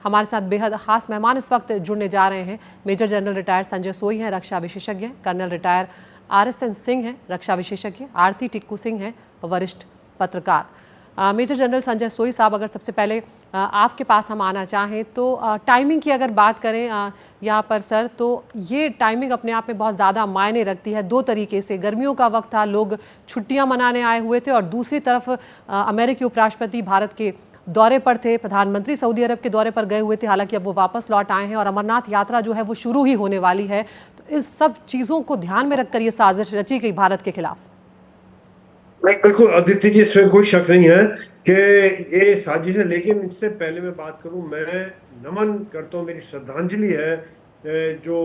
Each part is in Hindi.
हमारे साथ बेहद खास मेहमान इस वक्त जुड़ने जा रहे हैं। मेजर जनरल रिटायर्ड संजय सोई हैं, रक्षा विशेषज्ञ हैं। कर्नल रिटायर RSN सिंह हैं, रक्षा विशेषज्ञ। आरती टिक्कू सिंह हैं, वरिष्ठ पत्रकार। मेजर जनरल संजय सोई साहब, अगर सबसे पहले आपके पास हम आना चाहें तो टाइमिंग की अगर बात करें यहाँ पर सर, तो ये टाइमिंग अपने आप में बहुत ज़्यादा मायने रखती है। दो तरीके से, गर्मियों का वक्त था, लोग छुट्टियाँ मनाने आए हुए थे, और दूसरी तरफ अमेरिकी उपराष्ट्रपति भारत के दौरे पर थे, प्रधानमंत्री सऊदी अरब के दौरे पर गए हुए थे। हालांकि अब वो वापस लौट आए हैं और अमरनाथ यात्रा जो है वो शुरू ही होने वाली है। तो इस सब चीज़ों को ध्यान में रखकर ये साजिश रची गई भारत के खिलाफ। नहीं, बिल्कुल अदिति जी, इसमें कोई शक नहीं है कि ये साजिश है। लेकिन इससे पहले मैं बात करूं, मैं नमन करता हूं, मेरी श्रद्धांजलि है जो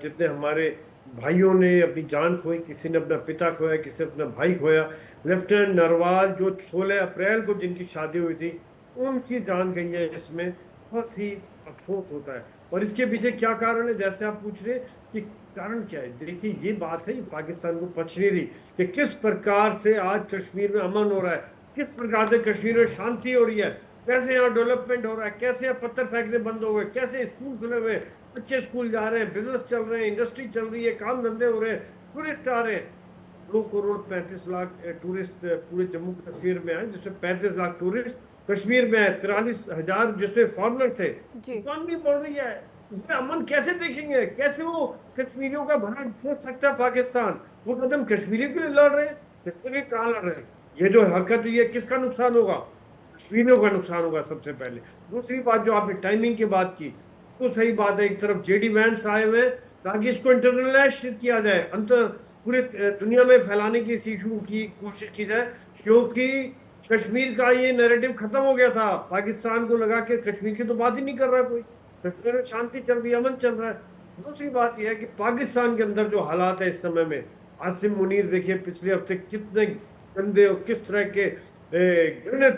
जितने हमारे भाइयों ने अपनी जान खोई, किसी ने अपना पिता खोया, किसी ने अपना भाई खोया। लेफ्टिनेंट नरवाल जो 16 अप्रैल को जिनकी शादी हुई थी, उनकी जान गई है। इसमें बहुत ही अफसोस होता है। और इसके पीछे क्या कारण है, जैसे आप पूछ रहे कि कारण क्या है, देखिए ये बात है, पाकिस्तान को पच नहीं रही कि किस प्रकार से आज कश्मीर में अमन हो रहा है, किस प्रकार से कश्मीर में शांति हो रही है, कैसे यहाँ डेवलपमेंट हो रहा है, कैसे यहाँ पत्थर फेंकने बंद हो गए, कैसे स्कूल खुले हुए, बच्चे स्कूल जा रहे हैं, बिजनेस चल रहे हैं, इंडस्ट्री चल रही है, काम धंधे हो रहे हैं, टूरिस्ट आ रहे हैं। 2 करोड़ 35 लाख टूरिस्ट पूरे जम्मू कश्मीर में आए, जिसमें 35 लाख टूरिस्ट कश्मीर में है, 43,000 जिसमें फॉरनर थे। इकॉनमी बढ़ रही है, अमन कैसे देखेंगे, कैसे वो कश्मीरियों का भला सोच सकता है पाकिस्तान? वो कदम कश्मीरियों के लिए लड़ रहे हैं, कश्मीरी कहाँ लड़ रहे हैं? ये जो हरकत हुई है, किसका नुकसान होगा? कश्मीरियों का नुकसान होगा सबसे पहले। दूसरी बात, जो आपने टाइमिंग की बात की, तो सही बात है। एक तरफ JD वैंस आए हुए ताकि इसको इंटरनलाइज किया जाए, अंतर पूरे दुनिया में फैलाने की इस इशू की कोशिश की जाए, क्योंकि कश्मीर का ये नैरेटिव खत्म हो गया था। पाकिस्तान को लगा कि कश्मीर की तो बात ही नहीं कर रहा कोई, कश्मीर में शांति चल रही है, अमन चल रहा है। दूसरी बात यह है कि पाकिस्तान के अंदर जो हालात है इस समय में, आसिम मुनीर देखिए पिछले हफ्ते कितने गंदे और किस तरह के घृणित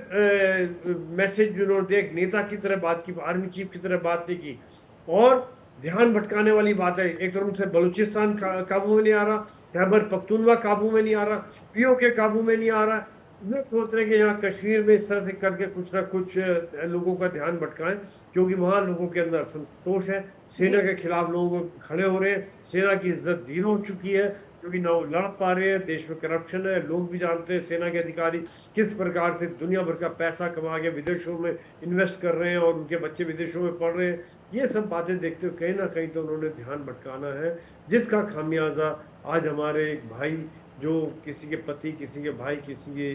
मैसेज उन्होंने एक नेता की तरह बात की, आर्मी चीफ की तरह बात नहीं की। और ध्यान भटकाने वाली बात है, एक तरफ से बलूचिस्तान काबू में नहीं आ रहा, खैबर पख्तूनवा काबू में नहीं आ रहा, POK काबू में नहीं आ रहा। ये सोच रहे कि यहाँ कश्मीर में इस तरह से करके कुछ ना कुछ लोगों का ध्यान भटकाएं, क्योंकि वहां लोगों के अंदर संतोष है। सेना के खिलाफ लोग खड़े हो रहे हैं, सेना की इज्जत जीरो हो चुकी है, क्योंकि ना वो लड़ पा रहे हैं, देश में करप्शन है। लोग भी जानते हैं सेना के अधिकारी किस प्रकार से दुनिया भर का पैसा कमा के विदेशों में इन्वेस्ट कर रहे हैं, और उनके बच्चे विदेशों में पढ़ रहे हैं। ये सब बातें देखते हुए कहीं ना कहीं तो उन्होंने ध्यान भटकाना है, जिसका खामियाजा आज हमारे भाई, जो किसी के पति, किसी के भाई, किसी के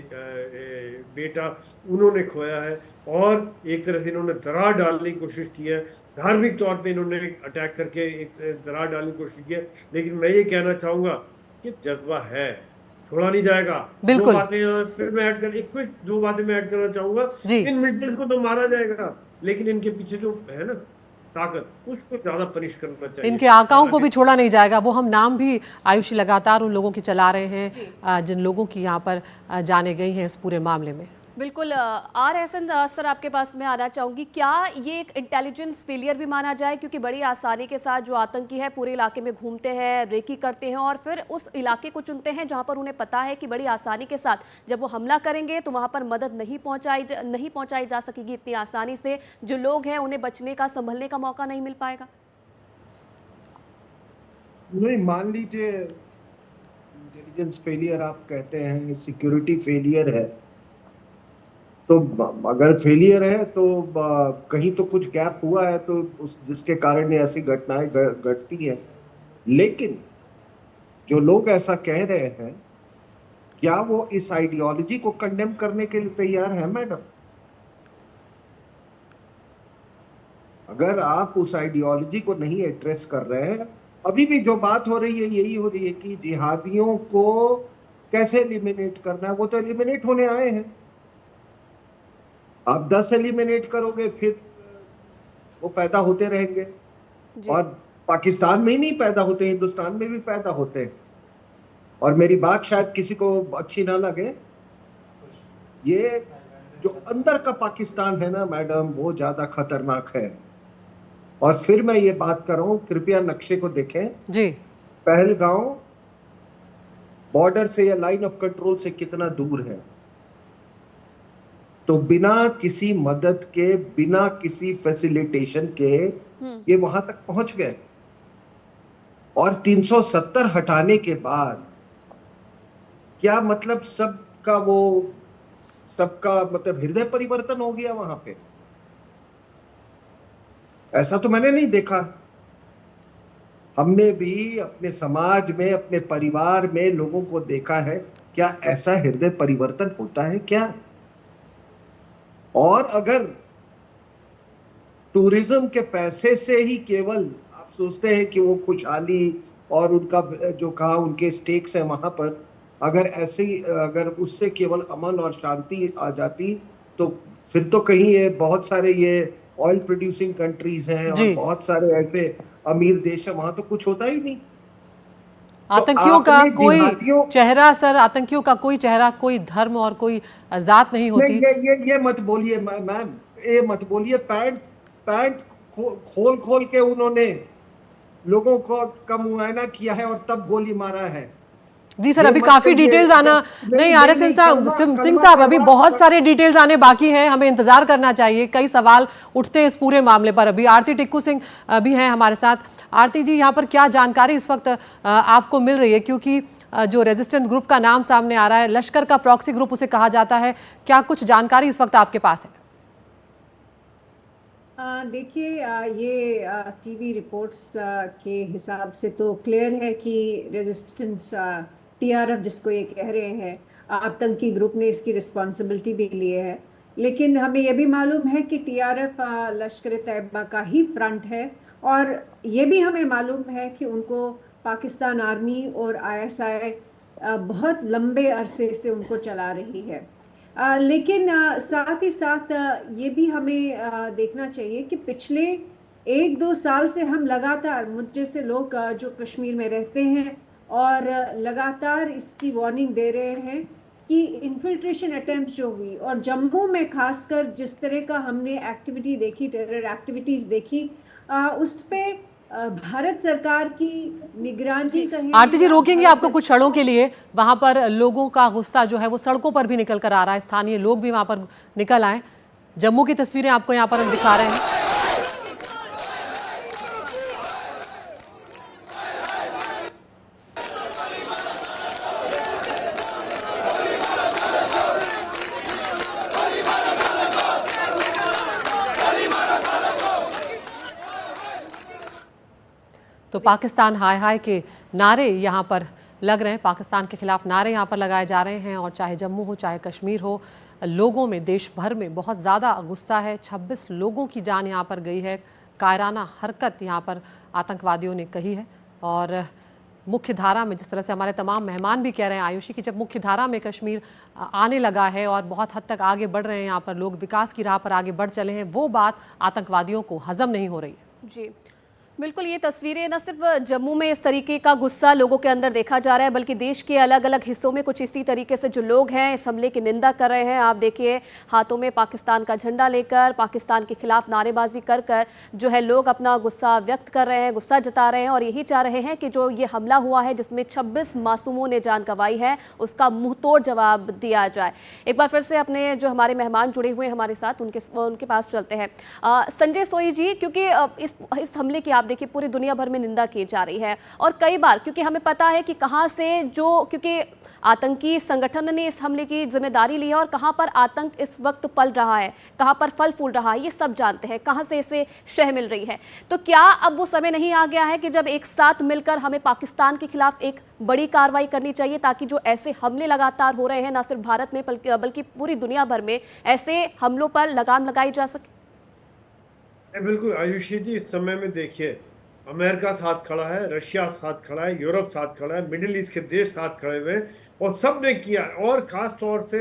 बेटा, उन्होंने खोया है। और एक तरह से इन्होंने दरार डालने की कोशिश की है, धार्मिक तौर पे इन्होंने अटैक करके एक दरार डालने की कोशिश की है। लेकिन मैं ये कहना चाहूंगा कि जज्बा है, छोड़ा नहीं जाएगा। दो बातें फिर मैं ऐड कर, एक क्विक 2 बातें मैं ऐड करना चाहूंगा। इन मिलिटेंट्स को तो मारा जाएगा, लेकिन इनके पीछे जो है ना ताकत, उसको ज्यादा पनिश करना चाहिए। इनके आकाओं को भी छोड़ा नहीं जाएगा। वो हम नाम भी आयुषी लगातार उन लोगों की चला रहे हैं जिन लोगों की यहाँ पर जाने गई हैं इस पूरे मामले में। बिल्कुल। RSN सर, आपके पास मैं आना चाहूँगी, क्या ये एक इंटेलिजेंस फेलियर भी माना जाए? क्योंकि बड़ी आसानी के साथ जो आतंकी है पूरे इलाके में घूमते हैं, रेकी करते हैं, और फिर उस इलाके को चुनते हैं जहां पर उन्हें पता है कि बड़ी आसानी के साथ जब वो हमला करेंगे तो वहां पर मदद नहीं पहुंचाई जा सकेगी इतनी आसानी से। जो लोग हैं उन्हें बचने का, संभलने का मौका नहीं मिल पाएगा। नहीं, मान लीजिए इंटेलिजेंस फेलियर आप कहते हैं, सिक्योरिटी फेलियर है, तो अगर फेलियर है तो कहीं तो कुछ गैप हुआ है, तो उस जिसके कारण ऐसी घटनाएं घटती हैं। लेकिन जो लोग ऐसा कह रहे हैं, क्या वो इस आइडियोलॉजी को कंडेम करने के लिए तैयार है मैडम? अगर आप उस आइडियोलॉजी को नहीं एड्रेस कर रहे हैं, अभी भी जो बात हो रही है यही हो रही है कि जिहादियों को कैसे एलिमिनेट करना है। वो तो एलिमिनेट होने आए हैं, आप 10 एलिमिनेट करोगे फिर वो पैदा होते रहेंगे। और पाकिस्तान में ही नहीं पैदा होते, हिंदुस्तान में भी पैदा होते हैं। और मेरी बात शायद किसी को अच्छी ना लगे, ये जो अंदर का पाकिस्तान है ना मैडम, वो ज्यादा खतरनाक है। और फिर मैं ये बात कर रहा हूं, कृपया नक्शे को देखें जी। पहलगांव बॉर्डर से या लाइन ऑफ कंट्रोल से कितना दूर है। तो बिना किसी मदद के, बिना किसी फैसिलिटेशन के ये वहां तक पहुंच गए। और 370 हटाने के बाद क्या मतलब सबका मतलब हृदय परिवर्तन हो गया वहां पे? ऐसा तो मैंने नहीं देखा। हमने भी अपने समाज में, अपने परिवार में लोगों को देखा है, क्या ऐसा हृदय परिवर्तन होता है क्या? और अगर टूरिज्म के पैसे से ही केवल आप सोचते हैं कि वो खुशहाली और उनका जो कहा उनके स्टेक्स है वहां पर, अगर उससे केवल अमन और शांति आ जाती, तो फिर तो कहीं ये बहुत सारे ये ऑयल प्रोड्यूसिंग कंट्रीज हैं और जी। बहुत सारे ऐसे अमीर देश है, वहां तो कुछ होता ही नहीं। तो आतंकियों का आपने कोई जिहादियों चेहरा सर, आतंकियों का कोई चेहरा, कोई धर्म और कोई जात नहीं नहीं, होती। ये मत बोलिए मैम, ये मत बोलिए। पैंट पैंट खोल खोल के उन्होंने लोगों को का मुआयना किया है और तब गोली मारा है। जी सर, ये अभी मत काफी कहिए। डिटेल्स आना नहीं नहीं, नहीं आरएसएन नहीं, साहब, सिंह साहब, अभी बहुत सारे डिटेल्स आने बाकी हैं, हमें इंतजार करना चाहिए। कई सवाल उठते हैं इस पूरे मामले पर। अभी आरती टिक्कू सिंह भी हैं हमारे साथ। आरती जी, यहाँ पर क्या जानकारी इस वक्त आपको मिल रही है, क्योंकि जो रेजिस्टेंस ग्रुप का नाम सामने आ रहा है, लश्कर का प्रॉक्सी ग्रुप उसे कहा जाता है, क्या कुछ जानकारी इस वक्त आपके पास है? देखिए, ये टीवी रिपोर्ट्स के हिसाब से तो क्लियर है कि रेजिस्टेंस टीआरएफ जिसको ये कह रहे हैं, आतंकी ग्रुप ने इसकी रिस्पॉन्सिबिलिटी भी ली है। लेकिन हमें ये भी मालूम है कि टीआरएफ लश्कर तैयबा का ही फ्रंट है, और ये भी हमें मालूम है कि उनको पाकिस्तान आर्मी और आईएसआई बहुत लंबे अरसे से उनको चला रही है। लेकिन साथ ही साथ ये भी हमें देखना चाहिए कि पिछले 1-2 साल से हम लगातार, मुझ जैसे लोग जो कश्मीर में रहते हैं, और लगातार इसकी वार्निंग दे रहे हैं कि इन्फिल्ट्रेशन अटेम्प्ट जो हुई, और जम्मू में खासकर जिस तरह का हमने एक्टिविटी देखी, टेरर एक्टिविटीज देखी, उस पे भारत सरकार की निगरानी कहें। आरती जी, रोकेंगे भारत आपको कुछ क्षणों के लिए। वहां पर लोगों का गुस्सा जो है वो सड़कों पर भी निकल कर आ रहा है, स्थानीय लोग भी वहां पर निकल आए। जम्मू की तस्वीरें आपको यहाँ पर हम दिखा रहे हैं। तो पाकिस्तान हाय हाय के नारे यहाँ पर लग रहे हैं, पाकिस्तान के खिलाफ नारे यहाँ पर लगाए जा रहे हैं। और चाहे जम्मू हो, चाहे कश्मीर हो, लोगों में, देश भर में बहुत ज़्यादा गुस्सा है। 26 लोगों की जान यहाँ पर गई है। कायराना हरकत यहाँ पर आतंकवादियों ने कही है। और मुख्य धारा में, जिस तरह से हमारे तमाम मेहमान भी कह रहे हैं आयुषी, कि जब मुख्य धारा में कश्मीर आने लगा है और बहुत हद तक आगे बढ़ रहे हैं, यहाँ पर लोग विकास की राह पर आगे बढ़ चले हैं, वो बात आतंकवादियों को हजम नहीं हो रही है। जी बिल्कुल, ये तस्वीरें न सिर्फ जम्मू में इस तरीके का गुस्सा लोगों के अंदर देखा जा रहा है, बल्कि देश के अलग अलग हिस्सों में कुछ इसी तरीके से जो लोग हैं इस हमले की निंदा कर रहे हैं। आप देखिए, हाथों में पाकिस्तान का झंडा लेकर, पाकिस्तान के खिलाफ नारेबाजी कर कर जो है लोग अपना गुस्सा व्यक्त कर रहे हैं, गुस्सा जता रहे हैं, और यही चाह रहे हैं कि जो ये हमला हुआ है जिसमें 26 मासूमों ने जान गंवाई है, उसका मुंहतोड़ जवाब दिया जाए। एक बार फिर से अपने जो हमारे मेहमान जुड़े हुए हैं हमारे साथ, उनके पास चलते हैं। संजय सोई जी, क्योंकि इस हमले की आप देखिए पूरी दुनिया भर में निंदा की जा रही है, और कई बार, क्योंकि हमें पता है कि कहां से क्योंकि आतंकी संगठन ने इस हमले की जिम्मेदारी ली है और कहां पर आतंक इस वक्त पल रहा है, कहां पर फल फूल रहा है, ये सब जानते हैं, कहां से इसे शह मिल रही है। तो क्या अब वो समय नहीं आ गया है कि जब एक साथ मिलकर हमें पाकिस्तान के खिलाफ एक बड़ी कार्रवाई करनी चाहिए, ताकि जो ऐसे हमले लगातार हो रहे हैं न सिर्फ भारत में बल्कि पूरी दुनिया भर में, ऐसे हमलों पर लगाम लगाई जा सके? बिल्कुल आयुषी जी, इस समय में देखिए, अमेरिका साथ खड़ा है, रशिया साथ खड़ा है, यूरोप साथ खड़ा है, मिडिल ईस्ट के देश साथ खड़े हुए हैं, और सब ने किया। और खास तौर से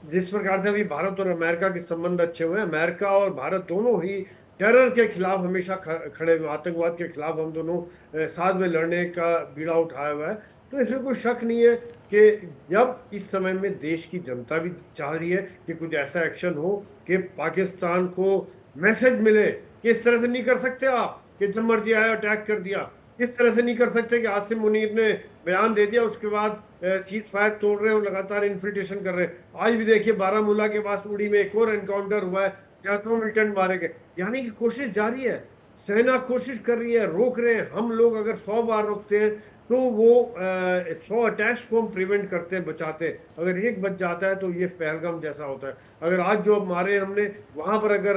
जिस प्रकार से अभी भारत और अमेरिका के संबंध अच्छे हुए हैं, अमेरिका और भारत दोनों ही टेरर के खिलाफ हमेशा खड़े हुए, आतंकवाद के खिलाफ हम दोनों साथ में लड़ने का बीड़ा उठाया हुआ है। तो इसमें कोई शक नहीं है कि जब इस समय में देश की जनता भी चाह रही है कि कुछ ऐसा एक्शन हो कि पाकिस्तान को मैसेज मिले कि इस तरह से नहीं कर सकते आप, कि जब मर्जी आया अटैक कर दिया, इस तरह से नहीं कर सकते कि आसिम मुनीर ने बयान दे दिया उसके बाद सीज फायर तोड़ रहे हैं और लगातार इन्फिल्ट्रेशन कर रहे हैं। आज भी देखिए बारामूला के पास उड़ी में एक और एनकाउंटर हुआ है जहाँ 2 मिलिटेंट मारे गए। यानी कि कोशिश जारी है, सेना कोशिश कर रही है, रोक रहे हैं। हम लोग अगर 100 बार रोकते हैं तो वो 100 अटैक्स को हम प्रिवेंट करते हैं, बचाते हैं। अगर एक बच जाता है तो ये पहलगाम जैसा होता है। अगर आज जो मारे हमने वहां पर अगर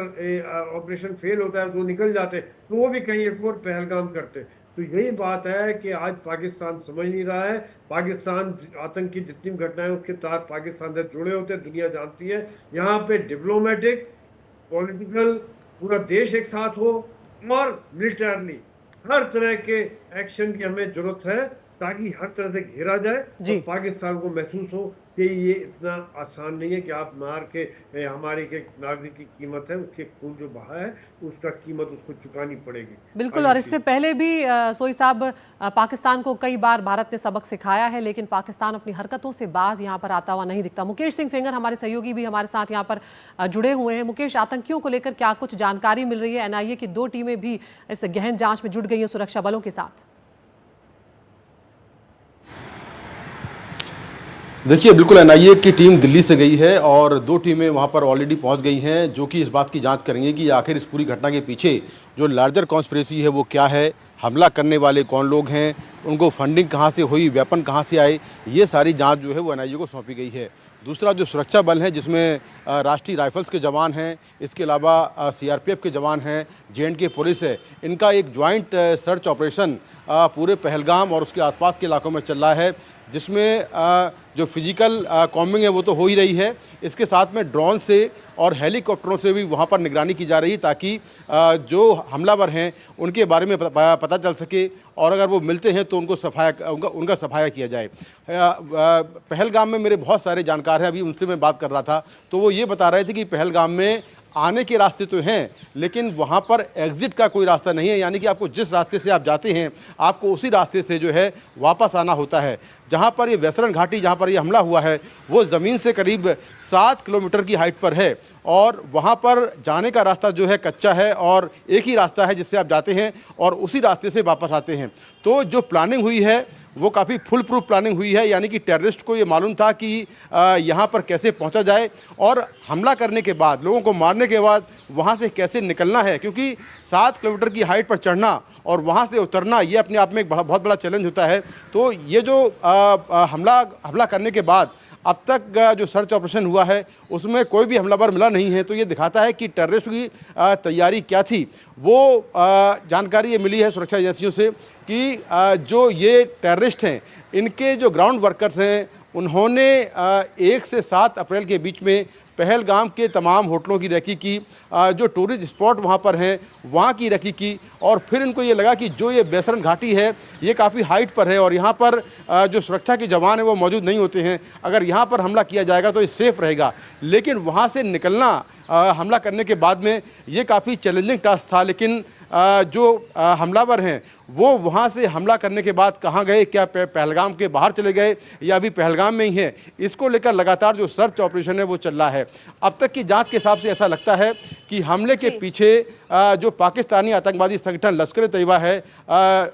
ऑपरेशन फेल होता है तो निकल जाते तो वो भी कहीं एक और पहलगाम करते। तो यही बात है कि आज पाकिस्तान समझ नहीं रहा है। पाकिस्तान आतंक की जितनी घटनाएं उसके साथ पाकिस्तान से जुड़े होते हैं, दुनिया जानती है। यहाँ पे डिप्लोमेटिक, पॉलिटिकल, पूरा देश एक साथ हो और मिलिटरली हर तरह के एक्शन की हमें जरूरत है ताकि हर तरह से घेरा जाए और पाकिस्तान को महसूस हो कि ये इतना आसान नहीं है कि आप मार के हमारे के नागरिक की कीमत है, उसके खून जो बहा है उसका कीमत उसको चुकानी पड़ेगी। बिल्कुल। और इससे पहले भी सोई साहब, पाकिस्तान को कई बार भारत ने सबक सिखाया है, लेकिन पाकिस्तान अपनी हरकतों से बाज यहाँ पर आता हुआ नहीं दिखता। मुकेश सिंह सेंगर हमारे सहयोगी भी हमारे साथ यहाँ पर जुड़े हुए हैं। मुकेश, आतंकियों को लेकर क्या कुछ जानकारी मिल रही है? NIA की 2 टीमें भी इस गहन जांच में जुट गई हैं सुरक्षा बलों के साथ। देखिए, बिल्कुल NIA की टीम दिल्ली से गई है और 2 टीमें वहां पर ऑलरेडी पहुंच गई हैं, जो कि इस बात की जांच करेंगे कि आखिर इस पूरी घटना के पीछे जो लार्जर कॉन्स्पिरेसी है वो क्या है, हमला करने वाले कौन लोग हैं, उनको फंडिंग कहां से हुई, वेपन कहां से आए, ये सारी जांच जो है वो NIA को सौंपी गई है। दूसरा जो सुरक्षा बल है जिसमें राष्ट्रीय राइफल्स के जवान हैं, इसके अलावा CRPF के जवान हैं, JNK पुलिस है, इनका एक ज्वाइंट सर्च ऑपरेशन पूरे पहलगाम और उसके आसपास के इलाकों में चल रहा है, जिसमें जो फिजिकल कॉम्बिंग है वो तो हो ही रही है, इसके साथ में ड्रोन से और हेलीकॉप्टरों से भी वहाँ पर निगरानी की जा रही है ताकि जो हमलावर हैं उनके बारे में पता चल सके और अगर वो मिलते हैं तो उनका सफाया किया जाए। पहलगाम में मेरे बहुत सारे जानकार हैं, अभी उनसे मैं बात कर रहा था तो वो ये बता रहे थे कि पहलगाम में आने के रास्ते तो हैं लेकिन वहाँ पर एग्ज़िट का कोई रास्ता नहीं है, यानी कि आपको जिस रास्ते से आप जाते हैं आपको उसी रास्ते से जो है वापस आना होता है। जहाँ पर ये वेसरन घाटी, जहाँ पर ये हमला हुआ है, वो ज़मीन से करीब 7 किलोमीटर की हाइट पर है और वहाँ पर जाने का रास्ता जो है कच्चा है और एक ही रास्ता है जिससे आप जाते हैं और उसी रास्ते से वापस आते हैं। तो जो प्लानिंग हुई है वो काफ़ी फुल प्रूफ प्लानिंग हुई है, यानी कि टेररिस्ट को ये मालूम था कि यहाँ पर कैसे पहुँचा जाए और हमला करने के बाद, लोगों को मारने के बाद वहाँ से कैसे निकलना है, क्योंकि 7 किलोमीटर की हाइट पर चढ़ना और वहाँ से उतरना ये अपने आप में एक बहुत बड़ा चैलेंज होता है। तो ये जो हमला करने के बाद अब तक जो सर्च ऑपरेशन हुआ है उसमें कोई भी हमलावर मिला नहीं है, तो ये दिखाता है कि टेररिस्ट की तैयारी क्या थी। वो जानकारी ये मिली है सुरक्षा एजेंसियों से कि जो ये टेररिस्ट हैं इनके जो ग्राउंड वर्कर्स हैं उन्होंने 1 से 7 अप्रैल के बीच में पहलगाम के तमाम होटलों की रेकी की, जो टूरिस्ट स्पॉट वहाँ पर हैं वहाँ की रेकी की और फिर इनको ये लगा कि जो ये बेसरन घाटी है ये काफ़ी हाइट पर है और यहाँ पर जो सुरक्षा के जवान हैं वो मौजूद नहीं होते हैं, अगर यहाँ पर हमला किया जाएगा तो ये सेफ़ रहेगा। लेकिन वहाँ से निकलना हमला करने के बाद में ये काफ़ी चैलेंजिंग टास्क था। लेकिन जो हमलावर हैं वो वहाँ से हमला करने के बाद कहाँ गए, क्या पहलगाम के बाहर चले गए या अभी पहलगाम में ही हैं, इसको लेकर लगातार जो सर्च ऑपरेशन है वो चल रहा है। अब तक की जांच के हिसाब से ऐसा लगता है कि हमले के पीछे जो पाकिस्तानी आतंकवादी संगठन लश्कर ए तैयबा है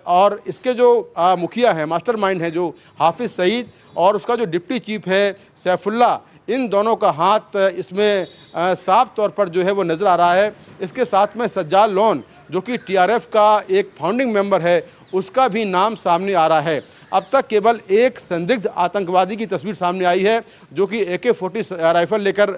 और इसके जो मुखिया हैं, मास्टरमाइंड हैं जो हाफिज़ सईद और उसका जो डिप्टी चीफ है सैफुल्ला, इन दोनों का हाथ इसमें साफ तौर पर जो है वो नज़र आ रहा है। इसके साथ में सज्जाद लोन जो कि TRF का एक फाउंडिंग मेंबर है उसका भी नाम सामने आ रहा है। अब तक केवल एक संदिग्ध आतंकवादी की तस्वीर सामने आई है जो कि AK-40 राइफल लेकर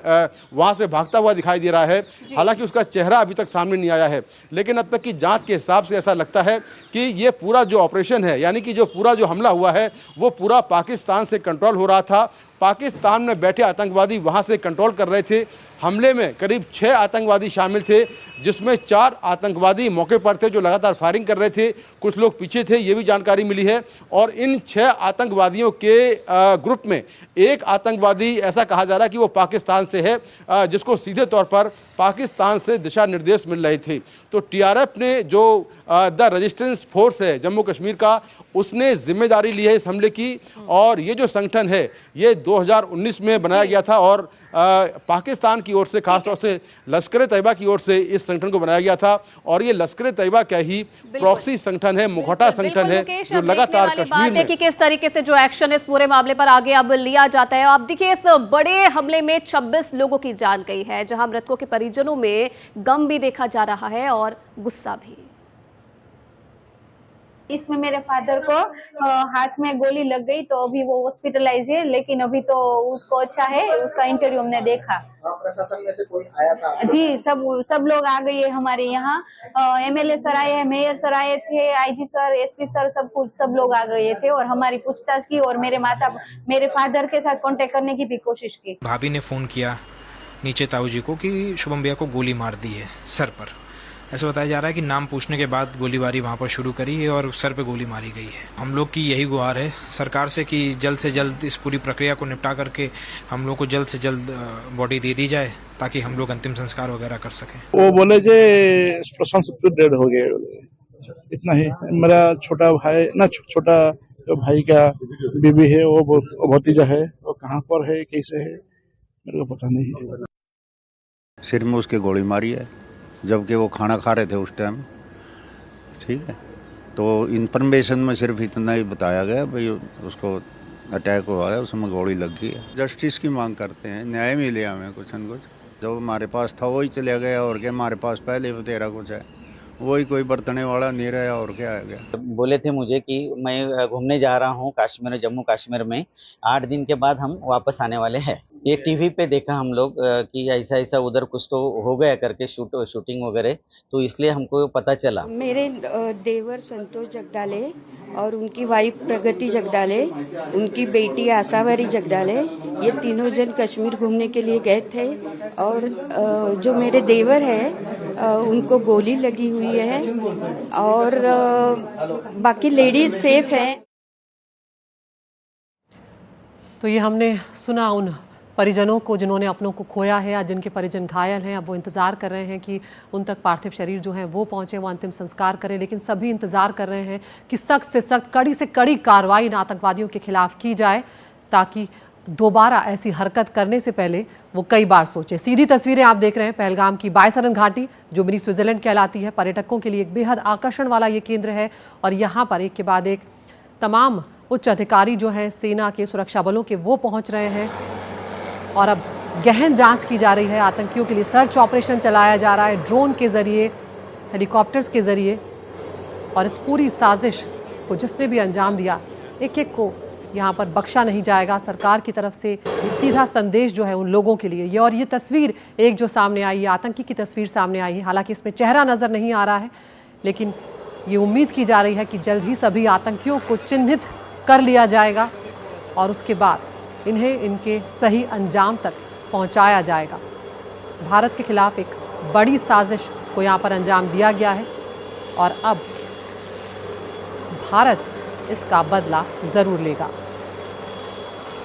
वहां से भागता हुआ दिखाई दे रहा है, हालांकि उसका चेहरा अभी तक सामने नहीं आया है। लेकिन अब तक की जांच के हिसाब से ऐसा लगता है कि ये पूरा जो ऑपरेशन है, यानी कि जो पूरा जो हमला हुआ है वो पूरा पाकिस्तान से कंट्रोल हो रहा था। पाकिस्तान में बैठे आतंकवादी वहाँ से कंट्रोल कर रहे थे। हमले में करीब 6 आतंकवादी शामिल थे, जिसमें 4 आतंकवादी मौके पर थे जो लगातार फायरिंग कर रहे थे, कुछ लोग पीछे थे, ये भी जानकारी मिली है। और इन 6 आतंकवादियों के ग्रुप में एक आतंकवादी ऐसा कहा जा रहा है कि वो पाकिस्तान से है, जिसको सीधे तौर पर पाकिस्तान से दिशा निर्देश मिल रहे थे। तो TRF ने जो द रेजिस्टेंस फोर्स है जम्मू कश्मीर का, उसने जिम्मेदारी ली है इस हमले की। और ये जो संगठन है ये 2019 में बनाया गया था और पाकिस्तान की ओर से, खासतौर से लश्कर तैयबा की ओर से इस संगठन को बनाया गया था और ये लश्कर तैयबा का ही प्रॉक्सी संगठन है, मुखौटा संगठन है जो लगातार कश्मीर में कि किस तरीके से जो एक्शन इस पूरे मामले पर आगे अब लिया जाता है। आप देखिए इस बड़े हमले में 26 लोगों की जान गई है, जहां मृतकों के परिजनों में गम भी देखा जा रहा है और गुस्सा भी। इसमें मेरे फादर को हाथ में गोली लग गई, तो अभी वो हॉस्पिटलाइज है, लेकिन अभी तो उसको अच्छा है। उसका इंटरव्यू हमने देखा। प्रशासन में से कोई आया था? जी, सब लोग आ गए हैं हमारे यहाँ। एमएलए सर आए हैं, मेयर सर आए थे, आईजी सर, एसपी सर, सब लोग आ गए थे और हमारी पूछताछ की और मेरे फादर के साथ कांटेक्ट करने की भी कोशिश की। भाभी ने फोन किया नीचे ताऊ जी को कि शुभम भैया को गोली मार दी है सर पर। ऐसा बताया जा रहा है कि नाम पूछने के बाद गोलीबारी वहां पर शुरू करी है और सर पे गोली मारी गई है। हम लोग की यही गुहार है सरकार से कि जल्द से जल्द इस पूरी प्रक्रिया को निपटा करके हम लोग को जल्द से जल्द बॉडी दे दी जाए ताकि हम लोग अंतिम संस्कार वगैरह कर सकें। वो बोले जे प्रशांत तो डेड हो गए, इतना ही। मेरा छोटा भाई ना, छोटा जो भाई का बीबी है वो भतीजा है, वो कहाँ पर है कैसे है मेरे को पता नहीं है। सिर में उसके गोली मारी है जबकि वो खाना खा रहे थे उस टाइम, ठीक है। तो इन्फॉर्मेशन में सिर्फ इतना ही बताया गया भाई उसको अटैक हुआ है, उसमें गोली लग गई है। जस्टिस की मांग करते हैं, न्याय मिले हमें कुछ न कुछ। जो हमारे पास था वही चले गया और क्या, हमारे पास पहले तेरा कुछ है, वही कोई बरतने वाला नहीं रहा और क्या आ गया। बोले थे मुझे कि मैं घूमने जा रहा हूँ कश्मीर, जम्मू कश्मीर में 8 दिन के बाद हम वापस आने वाले हैं। ये टीवी पे देखा हम लोग कि ऐसा ऐसा उधर कुछ तो हो गया करके शूटिंग वगैरह, तो इसलिए हमको पता चला। मेरे देवर संतोष जगदाले और उनकी वाइफ प्रगति जगदाले, उनकी बेटी आशावारी जगदाले, ये तीनों जन कश्मीर घूमने के लिए गए थे और जो मेरे देवर है उनको गोली लगी हुई है और बाकी लेडीज सेफ हैं। तो ये हमने सुना उन परिजनों को जिन्होंने अपनों को खोया है या जिनके परिजन घायल हैं। अब वो इंतज़ार कर रहे हैं कि उन तक पार्थिव शरीर जो है वो पहुंचे, वो अंतिम संस्कार करें। लेकिन सभी इंतज़ार कर रहे हैं कि सख्त से सख्त, कड़ी से कड़ी कार्रवाई इन आतंकवादियों के खिलाफ की जाए ताकि दोबारा ऐसी हरकत करने से पहले वो कई बार सोचे। सीधी तस्वीरें आप देख रहे हैं पहलगाम की बायसरन घाटी, जो मिनी स्विट्जरलैंड कहलाती है। पर्यटकों के लिए एक बेहद आकर्षण वाला ये केंद्र है और यहाँ पर एक के बाद एक तमाम उच्च अधिकारी जो हैं सेना के, सुरक्षा बलों के, वो पहुँच रहे हैं और अब गहन जांच की जा रही है। आतंकियों के लिए सर्च ऑपरेशन चलाया जा रहा है ड्रोन के ज़रिए, हेलीकॉप्टर्स के ज़रिए, और इस पूरी साजिश को जिसने भी अंजाम दिया, एक एक को यहाँ पर बख्शा नहीं जाएगा। सरकार की तरफ से ये सीधा संदेश जो है उन लोगों के लिए ये, और ये तस्वीर एक जो सामने आई, ये आतंकी की तस्वीर सामने आई है। हालांकि इसमें चेहरा नज़र नहीं आ रहा है, लेकिन ये उम्मीद की जा रही है कि जल्द ही सभी आतंकियों को चिन्हित कर लिया जाएगा और उसके बाद इन्हें इनके सही अंजाम तक पहुंचाया जाएगा। भारत के खिलाफ एक बड़ी साजिश को यहाँ पर अंजाम दिया गया है और अब भारत इसका बदला ज़रूर लेगा।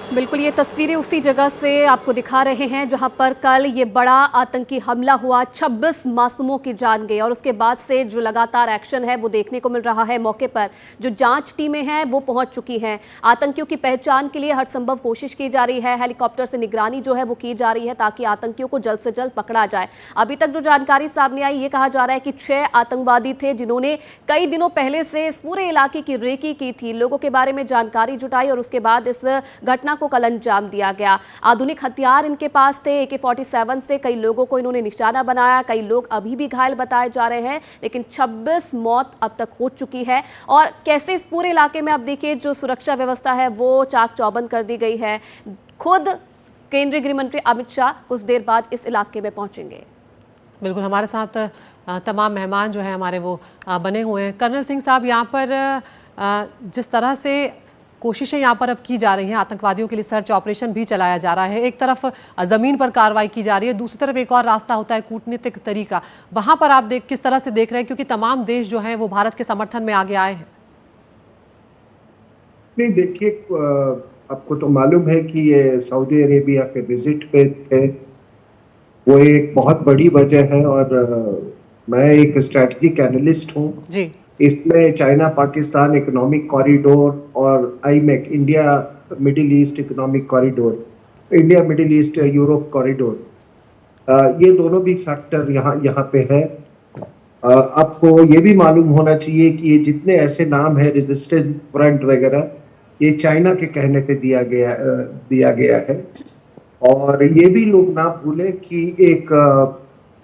बिल्कुल, ये तस्वीरें उसी जगह से आपको दिखा रहे हैं जहां पर कल ये बड़ा आतंकी हमला हुआ, 26 मासूमों की जान गई और उसके बाद से जो लगातार एक्शन है वो देखने को मिल रहा है। मौके पर जो जांच टीमें हैं वो पहुंच चुकी हैं। आतंकियों की पहचान के लिए हर संभव कोशिश की जा रही है। हेलीकॉप्टर से निगरानी जो है वो की जा रही है ताकि आतंकियों को जल्द से जल्द पकड़ा जाए। अभी तक जो जानकारी सामने आई, ये कहा जा रहा है कि 6 आतंकवादी थे जिन्होंने कई दिनों पहले से इस पूरे इलाके की रेकी की थी, लोगों के बारे में जानकारी जुटाई और उसके बाद इस घटना को कल अंजाम दिया गया। आधुनिक हथियार इनके पास थे, AK-47 से कई लोगों को इन्होंने निशाना बनाया। कई लोग अभी भी घायल बताए जा रहे हैं, लेकिन 26 मौत अब तक हो चुकी है। और कैसे इस पूरे इलाके में आप देखिए जो सुरक्षा व्यवस्था है वो चाक चौबंद कर दी गई है। खुद केंद्रीय गृह मंत्री अमित शाह कुछ देर बाद इस इलाके में पहुंचेंगे। बिल्कुल, हमारे साथ तमाम मेहमान जो है हमारे वो बने हुए हैं। कर्नल सिंह साहब, यहाँ पर जिस तरह से कोशिशें यहाँ पर अब की जा रही हैं, आतंकवादियों के लिए सर्च ऑपरेशन भी चलाया जा रहा है। एक तरफ ज़मीन पर कार्रवाई की जा रही है, दूसरी तरफ एक और रास्ता होता है कूटनीतिक तरीका। वहाँ पर आप किस तरह से देख रहे हैं, क्योंकि तमाम देश जो हैं वो भारत के समर्थन में आगे आए हैं? नहीं, देखिए, आपको तो मालूम है कि ये सऊदी अरेबिया के विजिट पे थे, वो एक बहुत बड़ी वजह है। और मैं एक स्ट्रैटेजिक एनालिस्ट हूँ जी। इसमें चाइना पाकिस्तान इकोनॉमिक कॉरिडोर और IMEC India middle east economic corridor, India middle east Europe corridor, ये दोनों भी फैक्टर यहाँ पे है। आपको ये भी मालूम होना चाहिए कि ये जितने ऐसे नाम है रेजिस्टेंस फ्रंट वगैरह, ये चाइना के कहने पे दिया गया है। और ये भी लोग ना भूले कि एक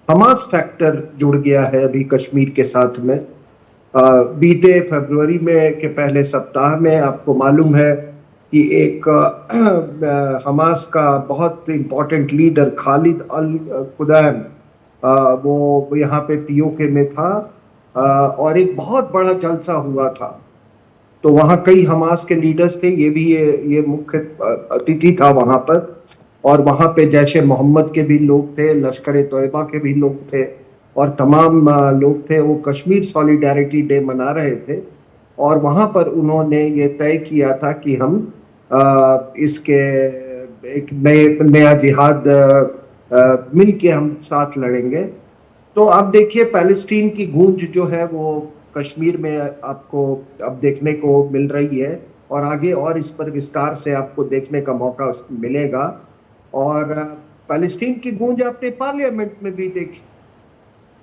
हमास फैक्टर जुड़ गया है अभी कश्मीर के साथ में। बीते फरवरी में के पहले सप्ताह में आपको मालूम है कि एक हमास का बहुत इम्पोर्टेंट लीडर खालिद अल खुदैम, वो यहाँ पे पीओके में था और एक बहुत बड़ा जलसा हुआ था। तो वहाँ कई हमास के लीडर्स थे, ये मुख्य अतिथि था वहाँ पर। और वहाँ पे जैशे मोहम्मद के भी लोग थे, लश्कर तोयबा के भी लोग थे और तमाम लोग थे। वो कश्मीर सॉलिडारिटी डे मना रहे थे और वहाँ पर उन्होंने ये तय किया था कि हम इसके एक नया जिहाद मिल के हम साथ लड़ेंगे। तो अब देखिए पैलेस्टीन की गूंज जो है वो कश्मीर में आपको अब देखने को मिल रही है और आगे और इस पर विस्तार से आपको देखने का मौका मिलेगा। और पैलेस्टीन की गूंज आपने पार्लियामेंट में भी देखी,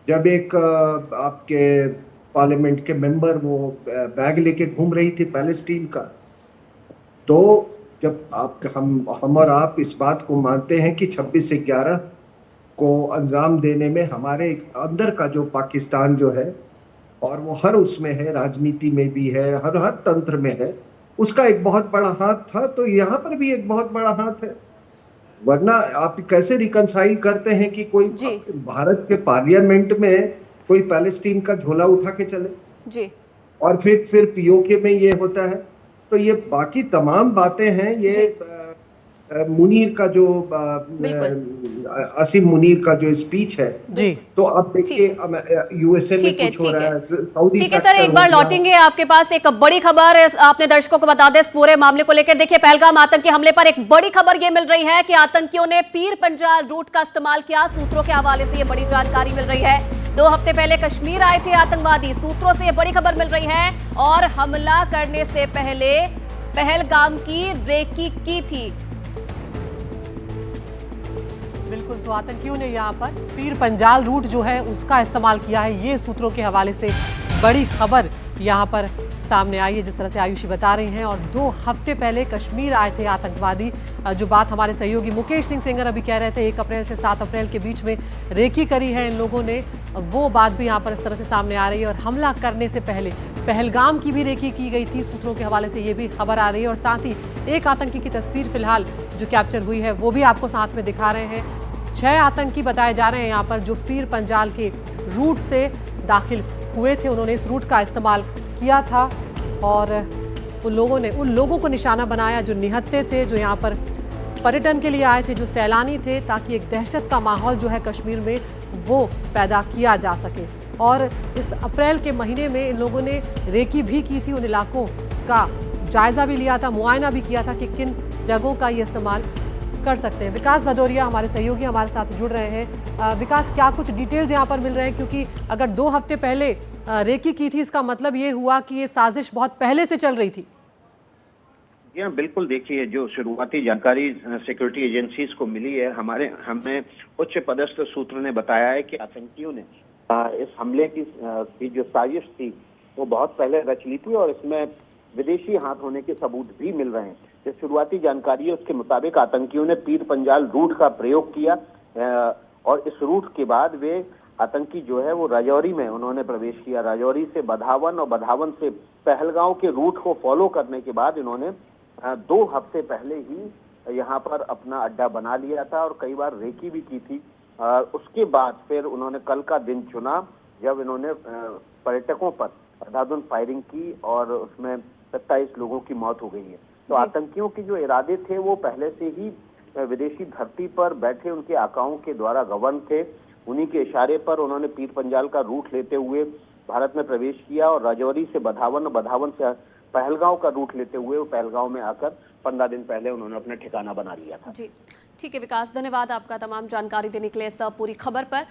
जब एक आपके पार्लियामेंट के मेंबर वो बैग लेके घूम रही थी पैलेस्टीन का। तो जब हम और आप इस बात को मानते हैं कि 26/11 को अंजाम देने में हमारे अंदर का जो पाकिस्तान जो है, और वो हर उसमें है, राजनीति में भी है, हर तंत्र में है, उसका एक बहुत बड़ा हाथ था। तो यहाँ पर भी एक बहुत बड़ा हाथ है। वरना आप कैसे रिकंसाइल करते हैं कि कोई भारत के पार्लियामेंट में कोई पैलेस्टीन का झोला उठा के चले जी, और फिर पीओके में ये होता है। तो ये बाकी तमाम बातें हैं। ये मुनीर का जो असीम मुनीर का जो स्पीच है जी, तो अब देखिए यूएसए में कुछ हो रहा है, सऊदी। ठीक है सर, एक बार लौटेंगे आपके पास। एक बड़ी खबर आपने दर्शकों को बता दें इस पूरे मामले को लेकर। देखिए पहलगाम आतंकी हमले पर एक बड़ी खबर ये मिल रही है कि आतंकियों ने पीर पंजाल रूट का इस्तेमाल किया। सूत्रों के हवाले से ये बड़ी जानकारी मिल रही है। 2 हफ्ते पहले कश्मीर आए थे आतंकवादी, सूत्रों से ये बड़ी खबर मिल रही है। और हमला करने से पहले पहलगाम की रेकी की थी। बिल्कुल, तो आतंकियों ने यहाँ पर पीर पंजाल रूट जो है उसका इस्तेमाल किया है। ये सूत्रों के हवाले से बड़ी खबर यहाँ पर सामने आई है, जिस तरह से आयुषी बता रही हैं। और 2 हफ्ते पहले कश्मीर आए थे आतंकवादी। जो बात हमारे सहयोगी मुकेश सिंह सेंगर अभी कह रहे थे, 1 अप्रैल से 7 अप्रैल के बीच में रेकी करी है इन लोगों ने, वो बात भी यहाँ पर इस तरह से सामने आ रही है। और हमला करने से पहले पहलगाम की भी रेकी की गई थी, सूत्रों के हवाले से ये भी खबर आ रही है। और साथ ही एक आतंकी की तस्वीर फिलहाल जो कैप्चर हुई है वो भी आपको साथ में दिखा रहे हैं। 6 आतंकी बताए जा रहे हैं यहाँ पर जो पीर पंजाल के रूट से दाखिल हुए थे। उन्होंने इस रूट का इस्तेमाल किया था और उन लोगों को निशाना बनाया जो निहत्थे थे, जो यहाँ पर पर्यटन के लिए आए थे, जो सैलानी थे, ताकि एक दहशत का माहौल जो है कश्मीर में वो पैदा किया जा सके। और इस अप्रैल के महीने में इन लोगों ने रेकी भी की थी, उन इलाकों का जायजा भी लिया था, मुआयना भी किया था कि किन जगहों का ये इस्तेमाल कर सकते हैं। विकास भदौरिया हमारे सहयोगी हमारे साथ जुड़ रहे हैं। विकास, क्या कुछ डिटेल्स यहाँ पर मिल रहे हैं? क्योंकि अगर 2 हफ्ते पहले रेकी की थी, इसका मतलब ये हुआ कि ये साजिश बहुत पहले से चल रही थी। जी हाँ, बिल्कुल। देखिए, जो शुरुआती जानकारी सिक्योरिटी एजेंसीज को मिली है, हमें उच्च पदस्थ सूत्र ने बताया है कि आतंकियों ने इस हमले की जो साजिश थी वो बहुत पहले रच ली थी और इसमें विदेशी हाथ होने के सबूत भी मिल रहे हैं। जो शुरुआती जानकारी है उसके मुताबिक आतंकियों ने पीर पंजाल रूट का प्रयोग किया और इस रूट के बाद वे आतंकी जो है वो राजौरी में उन्होंने प्रवेश किया। राजौरी से बधावन और बधावन से पहलगांव के रूट को फॉलो करने के बाद इन्होंने 2 हफ्ते पहले ही यहाँ पर अपना अड्डा बना लिया था और कई बार रेकी भी की थी। उसके बाद फिर उन्होंने कल का दिन चुना जब इन्होंने पर्यटकों पर अंधाधुंध फायरिंग की और उसमें 27 लोगों की मौत हो गई है। तो आतंकियों के जो इरादे थे वो पहले से ही विदेशी धरती पर बैठे उनके आकाओं के द्वारा गवर्न थे। उन्हीं के इशारे पर उन्होंने पीर पंजाल का रूट लेते हुए भारत में प्रवेश किया और राजौरी से बधावन और बधावन से पहलगांव का रूट लेते हुए वो पहलगांव में आकर 15 दिन पहले उन्होंने अपना ठिकाना बना लिया था। जी ठीक है विकास, धन्यवाद आपका तमाम जानकारी देने के लिए इस पूरी खबर पर।